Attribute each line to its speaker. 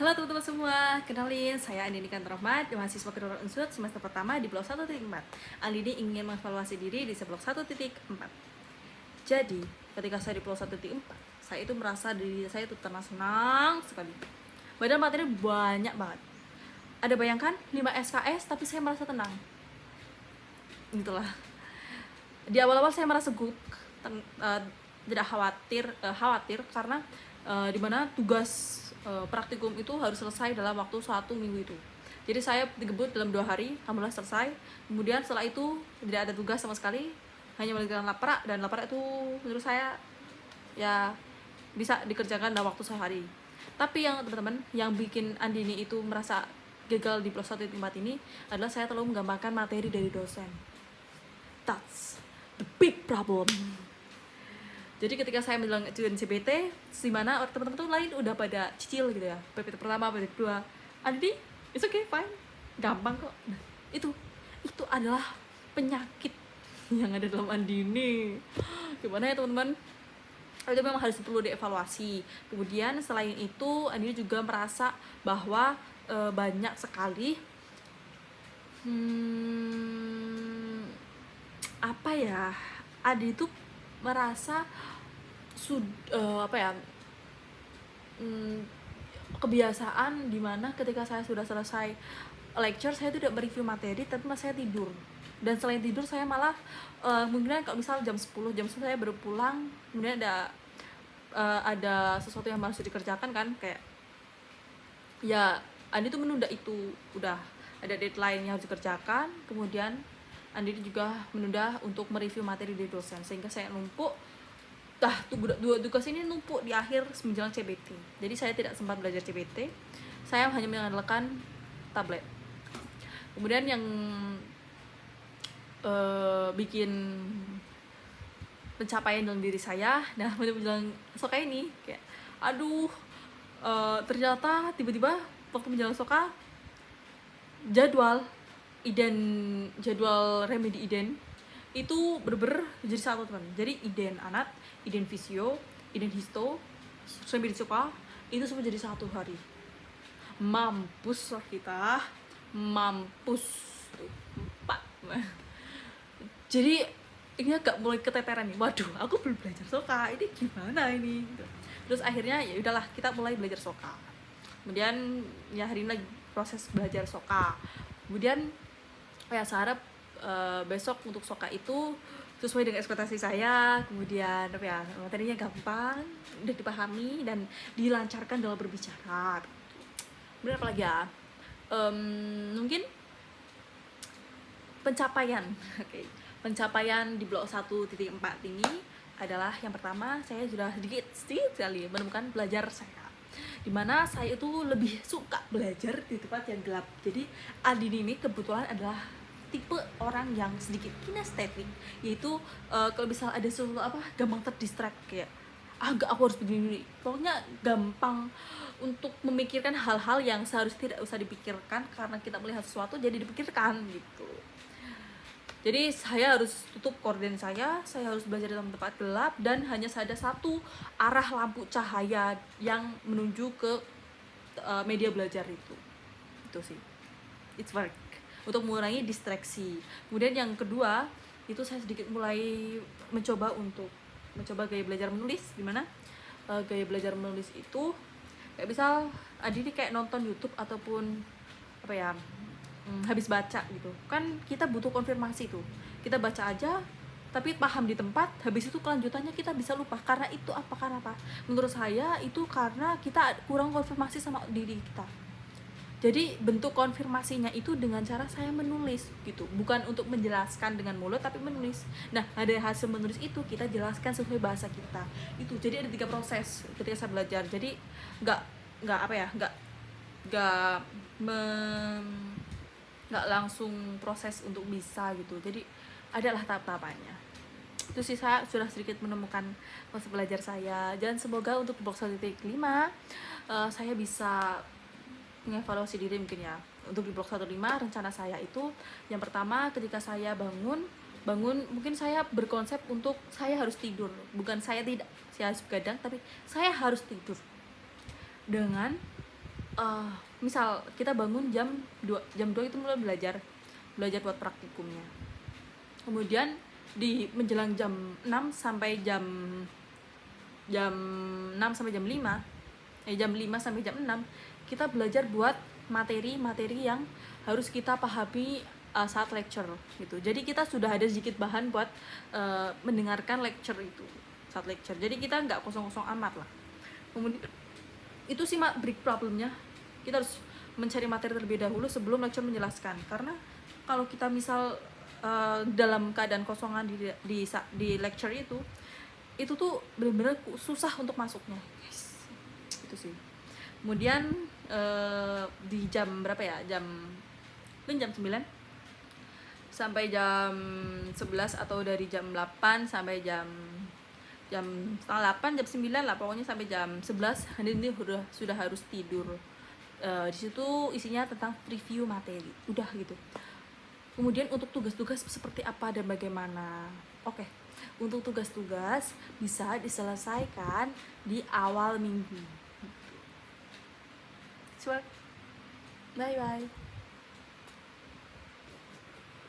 Speaker 1: Halo teman-teman semua, kenalin saya Andini Kantorahmat, mahasiswa kedua Unsur semester pertama di blok 1.4. Andini ingin mengevaluasi diri di blok 1.4. Jadi, ketika saya di blok 1.4, saya itu merasa diri saya itu tenang sekali. Padahal materi banyak banget. Ada bayangkan 5 SKS tapi saya merasa tenang. Itulah. Di awal-awal saya merasa tidak khawatir karena dimana tugas praktikum itu harus selesai dalam waktu 1 minggu itu. Jadi saya digebut dalam 2 hari, alhamdulillah selesai. Kemudian setelah itu tidak ada tugas sama sekali, hanya mengerjakan laprak, dan laprak itu menurut saya ya bisa dikerjakan dalam waktu sehari. Tapi yang teman-teman yang bikin Andini itu merasa gagal di blok 1.4 ini adalah saya terlalu menggambarkan materi dari dosen. That's the big problem. Jadi ketika saya menjalankan CBT, di mana teman-teman tuh lain udah pada cicil gitu ya, PPT pertama, PPT kedua, Andi, it's okay, fine, gampang kok. Nah, itu adalah penyakit yang ada dalam Andi ini. Gimana ya teman-teman? Itu memang harus perlu dievaluasi. Kemudian selain itu, Andi juga merasa bahwa banyak sekali apa ya? Adi itu merasa kebiasaan dimana ketika saya sudah selesai lecture saya tidak mereview materi tapi malah saya tidur, dan selain tidur saya malah mungkin kalau misal jam 10 saya baru pulang, kemudian ada sesuatu yang harus dikerjakan kan, kayak ya Andi tuh menunda itu, udah ada deadline yang harus dikerjakan, kemudian Andi juga menunda untuk mereview materi dari dosen, sehingga saya numpuk dua tugas ini numpuk di akhir menjelang CBT. Jadi saya tidak sempat belajar CBT, saya hanya mengandalkan tablet. Kemudian yang bikin pencapaian dalam diri saya, nah menjelang soka ini kayak ternyata tiba-tiba waktu menjelang soka jadwal remedi iden itu bener-bener jadi satu teman. Jadi iden anat, iden visio, iden histo, remedi soka itu semua jadi satu hari. Mampus lah kita, mampus. Empat. Jadi ini agak mulai keteteran nih. Waduh, aku belum belajar soka. Ini gimana ini? Terus akhirnya ya udahlah, kita mulai belajar soka. Kemudian ya hari ini lagi proses belajar soka. Kemudian saya harap besok untuk soka itu sesuai dengan ekspektasi saya. Kemudian materinya gampang, udah dipahami dan dilancarkan dalam berbicara. Kemudian apa lagi ya? Mungkin pencapaian. Oke. Pencapaian di blok 1.4 ini adalah yang pertama, saya sudah sedikit sekali menemukan belajar saya, dimana saya itu lebih suka belajar di tempat yang gelap. Jadi Andini ini kebetulan adalah tipe orang yang sedikit kinestetik, yaitu kalau misal ada sesuatu gampang terdistract, kayak aku harus begini, pokoknya gampang untuk memikirkan hal-hal yang seharusnya tidak usah dipikirkan karena kita melihat sesuatu jadi dipikirkan gitu. Jadi saya harus tutup korden saya harus belajar dalam tempat gelap dan hanya ada satu arah lampu cahaya yang menuju ke media belajar itu sih. It's work untuk mengurangi distraksi. Kemudian yang kedua itu saya sedikit mulai mencoba gaya belajar menulis, dimana gaya belajar menulis itu kayak misal Adi kayak nonton YouTube ataupun habis baca gitu kan, kita butuh konfirmasi tuh, kita baca aja tapi paham di tempat, habis itu kelanjutannya kita bisa lupa. Karena itu karena apa? Menurut saya itu karena kita kurang konfirmasi sama diri kita. Jadi bentuk konfirmasinya itu dengan cara saya menulis gitu, bukan untuk menjelaskan dengan mulut tapi menulis. Nah, ada hasil menulis itu kita jelaskan sesuai bahasa kita. Itu jadi ada 3 proses ketika saya belajar. Jadi nggak langsung proses untuk bisa gitu. Jadi adalah tahap-tahapannya. Itu sih, saya sudah sedikit menemukan proses belajar saya, dan semoga untuk blok 1.5 saya bisa mengevaluasi diri mungkin ya. Untuk di blok 1.5 rencana saya itu yang pertama, ketika saya bangun mungkin saya berkonsep untuk saya harus tidur, bukan saya harus begadang, tapi saya harus tidur dengan misal kita bangun jam 2 itu mulai belajar buat praktikumnya. Kemudian di menjelang jam 6 sampai jam 6 sampai jam 5, jam 5 sampai jam 6 kita belajar buat materi-materi yang harus kita pahami saat lecture gitu. Jadi kita sudah ada sedikit bahan buat mendengarkan lecture itu saat lecture. Jadi kita nggak kosong-kosong amat lah. Kemudian itu sih break problemnya. Kita harus mencari materi terlebih dahulu sebelum lecture menjelaskan. Karena kalau kita misal dalam keadaan kosongan di lecture itu tuh benar-benar susah untuk masuknya, guys. Itu sih. Kemudian di jam berapa ya? Jam 9 sampai jam 11 atau dari jam 8 sampai jam setengah 8, jam 9 lah pokoknya sampai jam 11 ini sudah harus tidur. Di situ isinya tentang review materi, udah gitu. Kemudian untuk tugas-tugas seperti apa dan bagaimana? Oke, untuk tugas-tugas bisa diselesaikan di awal minggu. Bye bye.